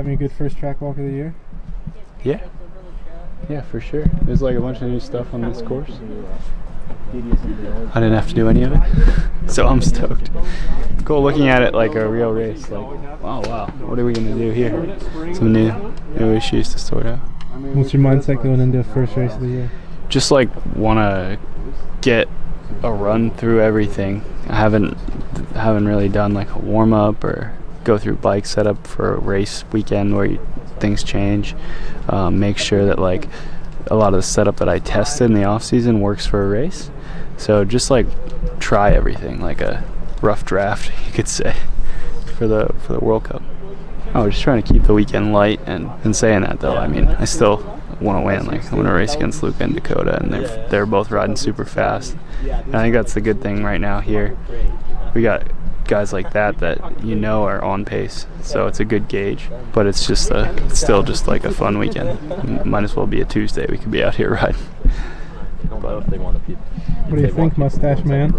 Having a good first track walk of the year? Yeah. Yeah, for sure. There's like a bunch of new stuff on this course. I didn't have to do any of it, so I'm stoked. Cool looking at it like a real race. Like, oh wow, what are we gonna do here? Some new issues to sort out. What's your mindset going into the first race of the year? Just like wanna get a run through everything. I haven't really done like a warm up or go through bike setup for a race weekend where things change. Make sure that like a lot of the setup that I tested in the off season works for a race. So just like try everything, like a rough draft, you could say, for the World Cup. Oh, just trying to keep the weekend light, and saying that though, I mean, I still want to win. Like I want to race against Luca and Dakota, and they're both riding super fast. And I think that's the good thing right now here. We got guys like that you know are on pace, so it's a good gauge. But it's just it's still just like a fun weekend. Might as well be a Tuesday. We could be out here riding. What do you think, Mustache Man?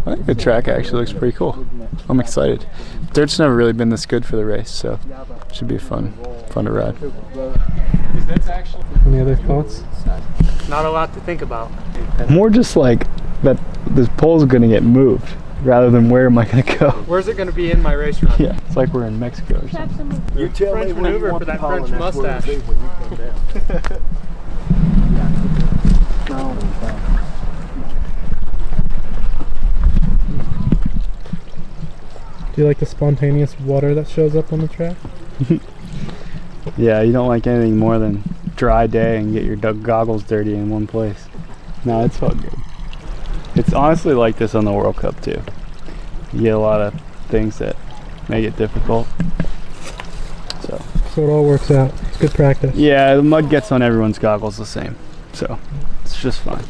I think the track actually looks pretty cool. I'm excited. Dirt's never really been this good for the race, so it should be fun to ride. Any other thoughts? Not a lot to think about. More just like that this pole's gonna get moved rather than where am I gonna go. Where's it gonna be in my race run? Yeah, it's like we're in Mexico or something. You tell French maneuver for that French mustache. Do you like the spontaneous water that shows up on the track? Yeah, you don't like anything more than dry day and get your goggles dirty in one place. No, it's all good. It's honestly like this on the World Cup too. You get a lot of things that make it difficult. So it all works out. It's good practice. Yeah, the mud gets on everyone's goggles the same. So it's just fine.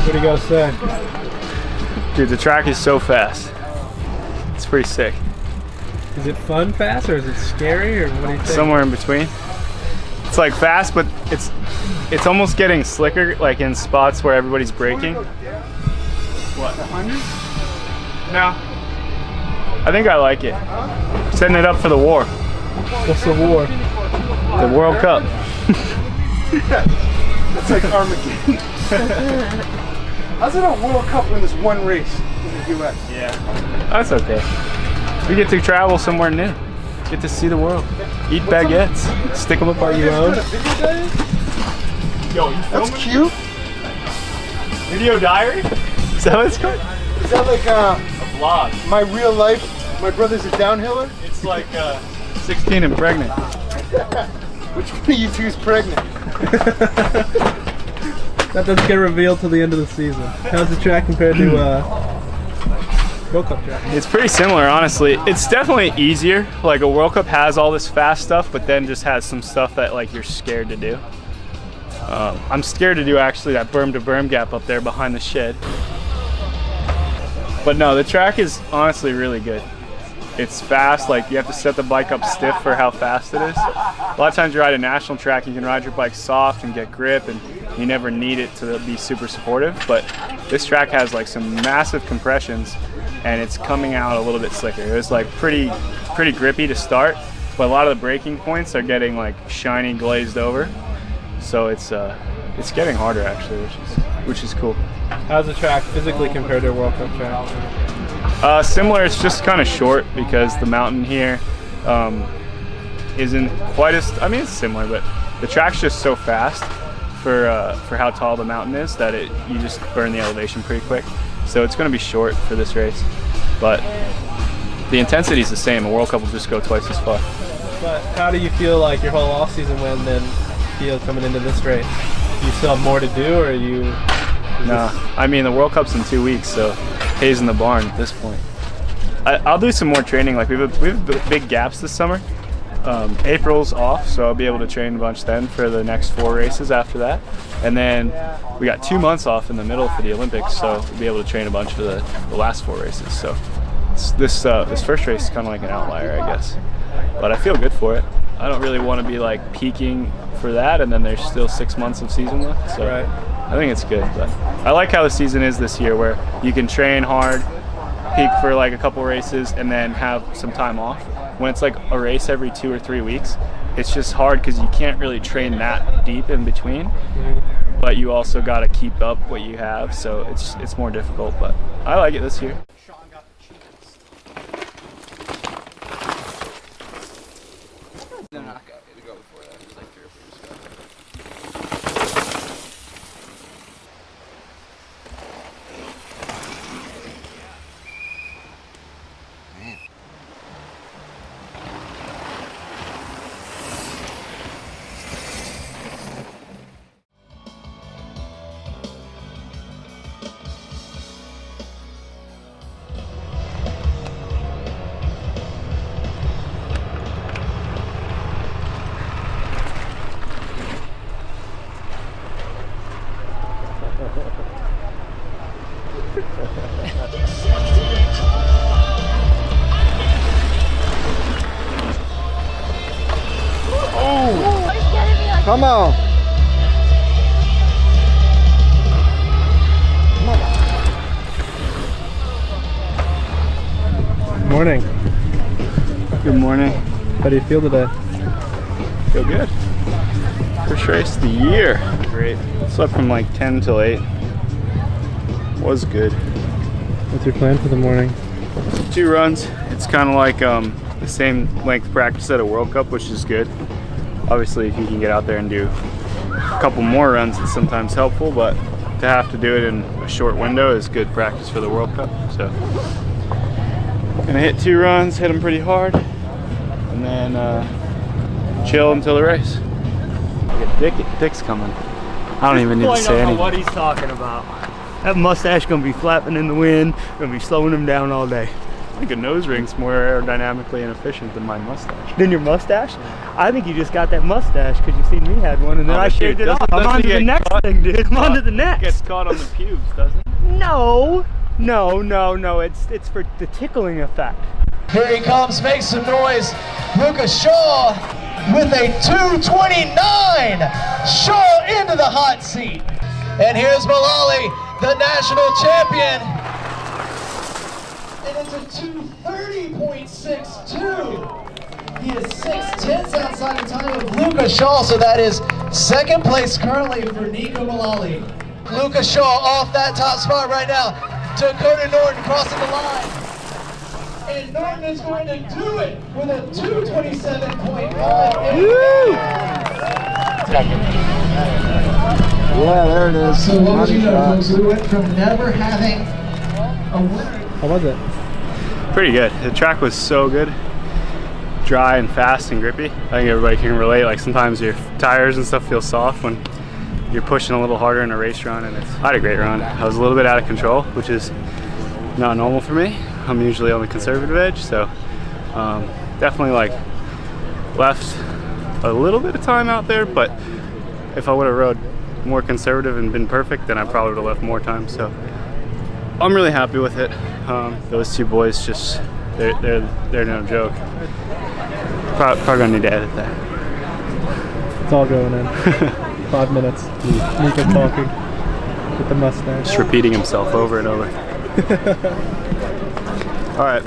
What do you gotta say? Dude, the track is so fast. It's pretty sick. Is it fun fast or is it scary or what do you think? Somewhere in between. It's like fast, but it's almost getting slicker, like in spots where everybody's braking. What? 100? No. I think I like it. Setting it up for the war. What's the war? The World Cup. It's like Armageddon. How's it a World Cup when there's one race in the U.S.? Yeah. That's okay. We get to travel somewhere new. Get to see the world. Eat baguettes. Stick them up our nose. Yo, that's cute. Video diary? Is that what it's called? Is that like a vlog? My real life, my brother's a downhiller? It's like 16 and pregnant. Which one of you two is pregnant? That doesn't get revealed till the end of the season. How's the track compared to World Cup track? It's pretty similar, honestly. It's definitely easier. Like a World Cup has all this fast stuff, but then just has some stuff that like you're scared to do. I'm scared to do actually that berm to berm gap up there behind the shed. But no, the track is honestly really good. It's fast, like you have to set the bike up stiff for how fast it is. A lot of times you ride a national track, you can ride your bike soft and get grip and you never need it to be super supportive, but this track has like some massive compressions and it's coming out a little bit slicker. It was like pretty grippy to start, but a lot of the braking points are getting like shiny glazed over. So it's it's getting harder actually, which is cool. How's the track physically compared to a World Cup track? Similar. It's just kind of short because the mountain here isn't quite as. I mean, it's similar, but the track's just so fast for how tall the mountain is that you just burn the elevation pretty quick. So it's going to be short for this race, but the intensity is the same. A World Cup will just go twice as far. But how do you feel like your whole off season went then feel coming into this race? Do you still have more to do, or are you? Nah, I mean the World Cup's in 2 weeks, so hay's in the barn at this point. I'll do some more training. Like we have big gaps this summer. April's off, so I'll be able to train a bunch then for the next 4 races after that. And then we got 2 months off in the middle for the Olympics, so we'll be able to train a bunch for the last 4 races. So this first race is kind of like an outlier, I guess. But I feel good for it. I don't really want to be like peaking for that, and then there's still 6 months of season left. So right. I think it's good. But I like how the season is this year, where you can train hard, peak for like a couple races, and then have some time off. When it's like a race every 2 or 3 weeks, it's just hard because you can't really train that deep in between. But you also got to keep up what you have, so it's more difficult. But I like it this year. They're not going to go before that. It was like 3 or 4 years ago. Come on. Morning. Good morning. How do you feel today? Feel good. First race of the year. Great. Slept from like 10 till 8. Was good. What's your plan for the morning? 2 runs. It's kind of like the same length practice at a World Cup, which is good. Obviously, if you can get out there and do a couple more runs, it's sometimes helpful, but to have to do it in a short window is good practice for the World Cup. So, gonna hit 2 runs, hit them pretty hard, and then chill until the race. Dick's coming. I don't even need to say anything. What he's talking about. That mustache gonna be flapping in the wind, gonna be slowing him down all day. I think a nose ring's more aerodynamically inefficient than my mustache. Then your mustache? I think you just got that mustache because you seen me had one, and then I shaved it off. I'm on to the next thing, dude. I'm on to the next. Gets caught on the pubes, doesn't it? No. It's for the tickling effect. Here he comes, make some noise. Lucas Shaw with a 2:29. Shaw into the hot seat. And here's Mullally, the national champion. And it's a 2:30.62. He is 6/10 outside the time of Lucas Shaw, so that is second place currently for Nico Mullally. Lucas Shaw off that top spot right now. Dakota Norton crossing the line. And Norton is going to do it with a 2:27.5. Yeah, there it is. So what would you know, folks? We went from never having a winner. How was it? Pretty good. The track was so good. Dry and fast and grippy. I think everybody can relate. Like sometimes your tires and stuff feel soft when you're pushing a little harder in a race run, and I had a great run. I was a little bit out of control, which is not normal for me. I'm usually on the conservative edge, so definitely like left a little bit of time out there, but if I would have rode more conservative and been perfect, then I probably would have left more time. So I'm really happy with it. Those 2 boys just they're no joke. Probably gonna need to edit that. It's all going in. 5 minutes. Nico talking with the mustache. Just repeating himself over and over. All right,